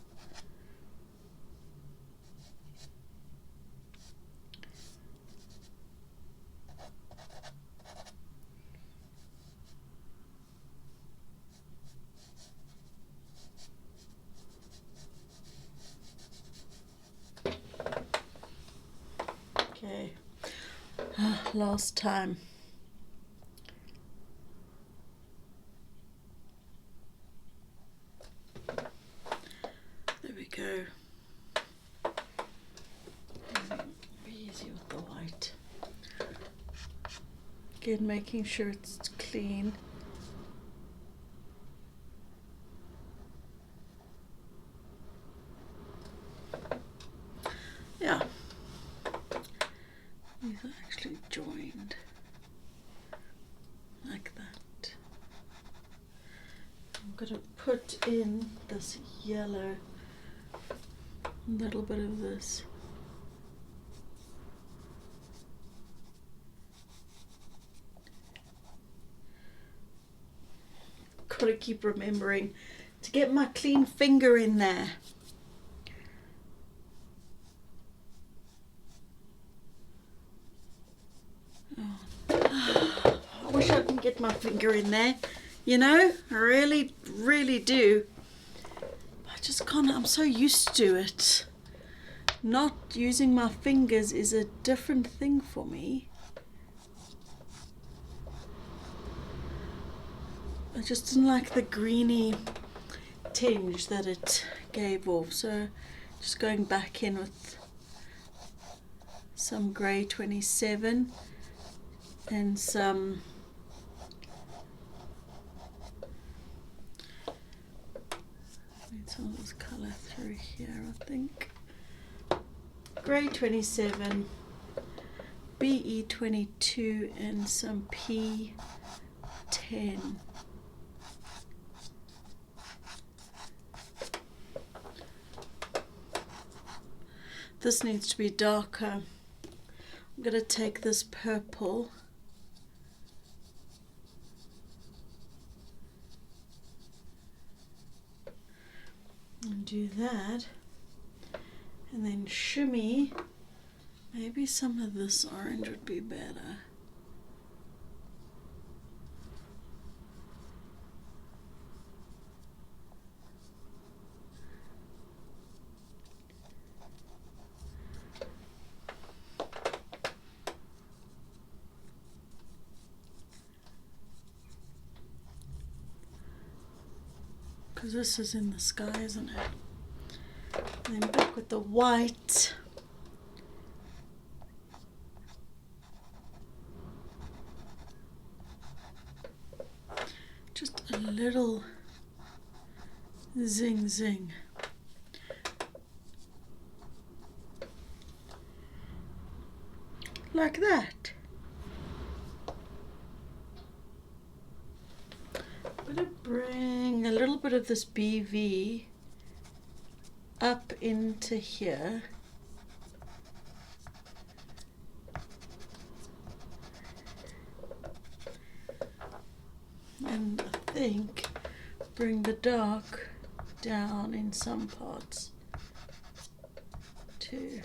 Okay, last time. There we go. Be easy with the white. Again, making sure it's clean. Yeah. These are actually joined like that. I'm going to put in this yellow, a little bit of this. Got to keep remembering to get my clean finger in there. I wish I could get my finger in there. You know, I really, really do. I just can't, I'm so used to it. Not using my fingers is a different thing for me. I just didn't like the greeny tinge that it gave off, so just going back in with some grey 27 and some some of this colour through here, I think. Grey 27, BE 22 and some P 10. This needs to be darker. I'm going to take this purple and do that, and then shimmy. Maybe some of this orange would be better. Because this is in the sky, isn't it? And then back with the white. Just a little zing zing. Like that. I'm going to bring a little bit of this BV up into here. And I think bring the dark down in some parts too.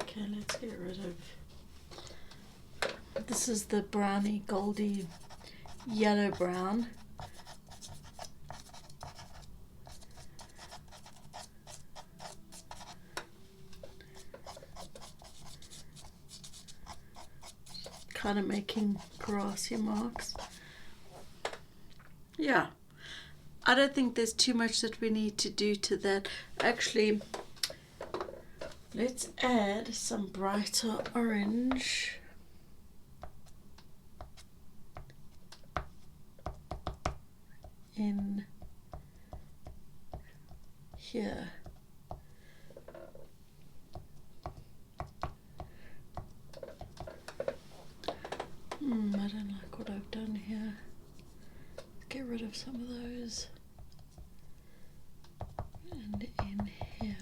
Okay, let's get rid of, this is the browny goldy yellow brown. Kind of making grassy marks. Yeah, I don't think there's too much that we need to do to that. Actually, let's add some brighter orange. In here. I don't like what I've done here. Get rid of some of those. And in here.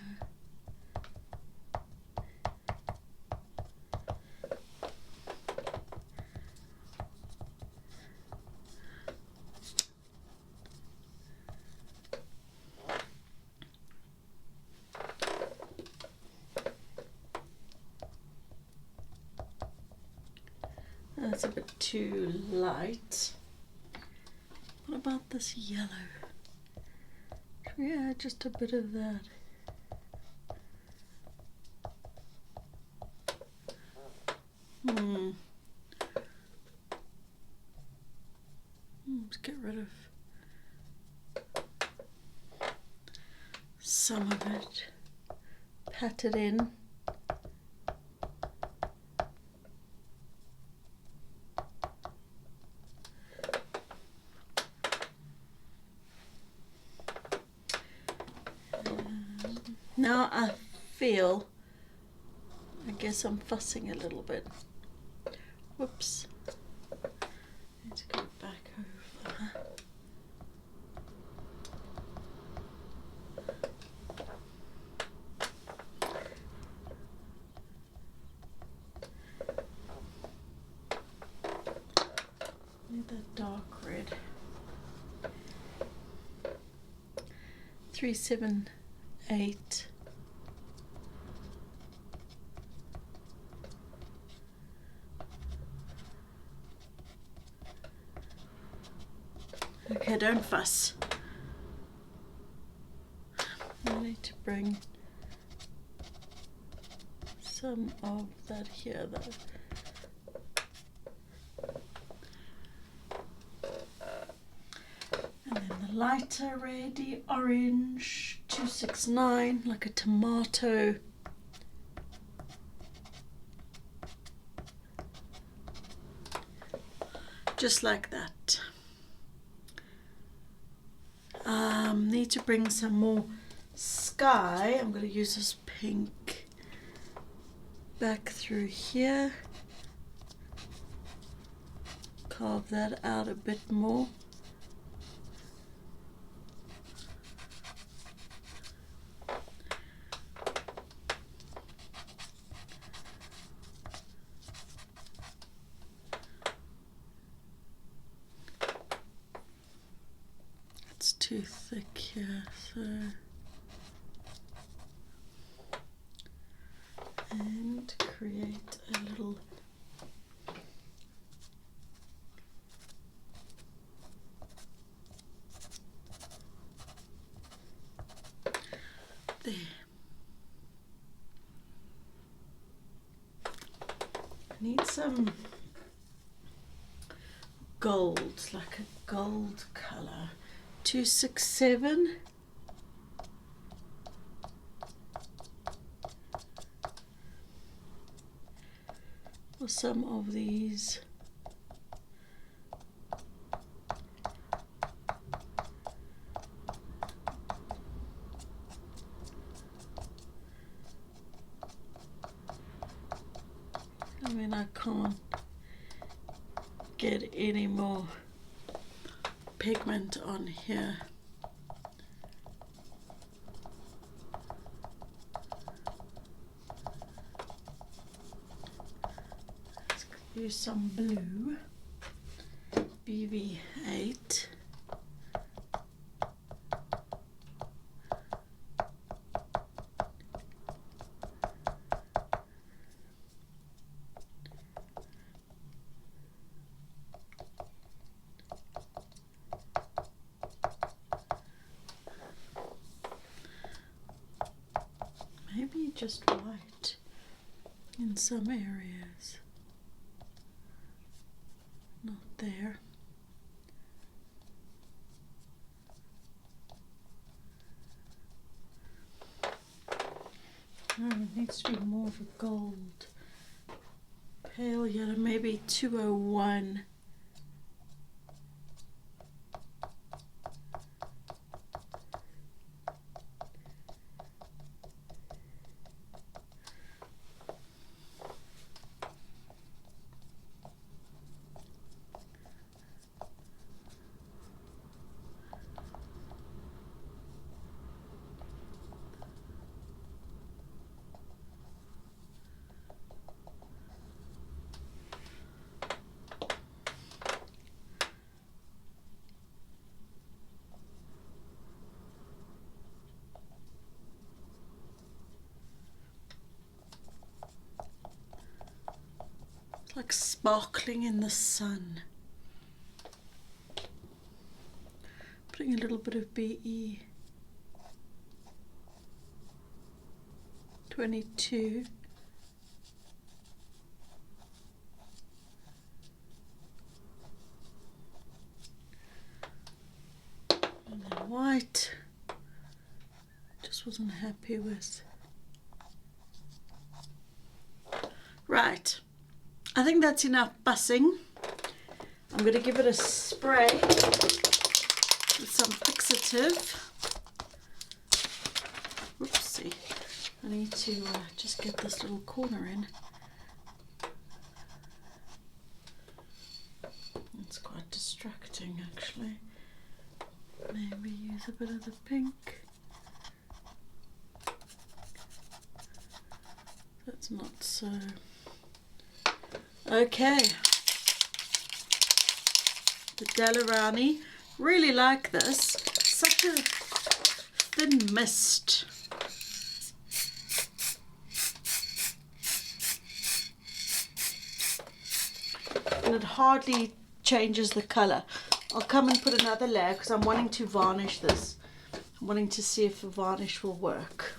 That's a bit too light. What about this yellow? Yeah, just a bit of that. Let's get rid of some of it. Pat it in. Now I feel, I guess I'm fussing a little bit. Whoops. 378. Okay, don't fuss. I need to bring some of that here though. And then the lighter reddy orange, 269, like a tomato. Just like that. Need to bring some more sky. I'm going to use this pink back through here. Carve that out a bit more. It's too thick here, so and create a little there. I need some gold, like a gold color. 267. Or some of these. I mean, I can't get any more pigment on here. Let's use some blue, BB8. Maybe just white in some areas. Not there. Oh, it needs to be more of a gold. Pale yellow, maybe 201. Like sparkling in the sun. Putting a little bit of BE. 22. And then white. Just wasn't happy with. Right. I think that's enough bussing. I'm going to give it a spray with some fixative. Oopsie. I need to just get this little corner in. It's quite distracting actually. Maybe use a bit of the pink. That's not so. Okay, the Dalarani, really like this. Such a than mist. And it hardly changes the colour. I'll come and put another layer because I'm wanting to varnish this. I'm wanting to see if the varnish will work.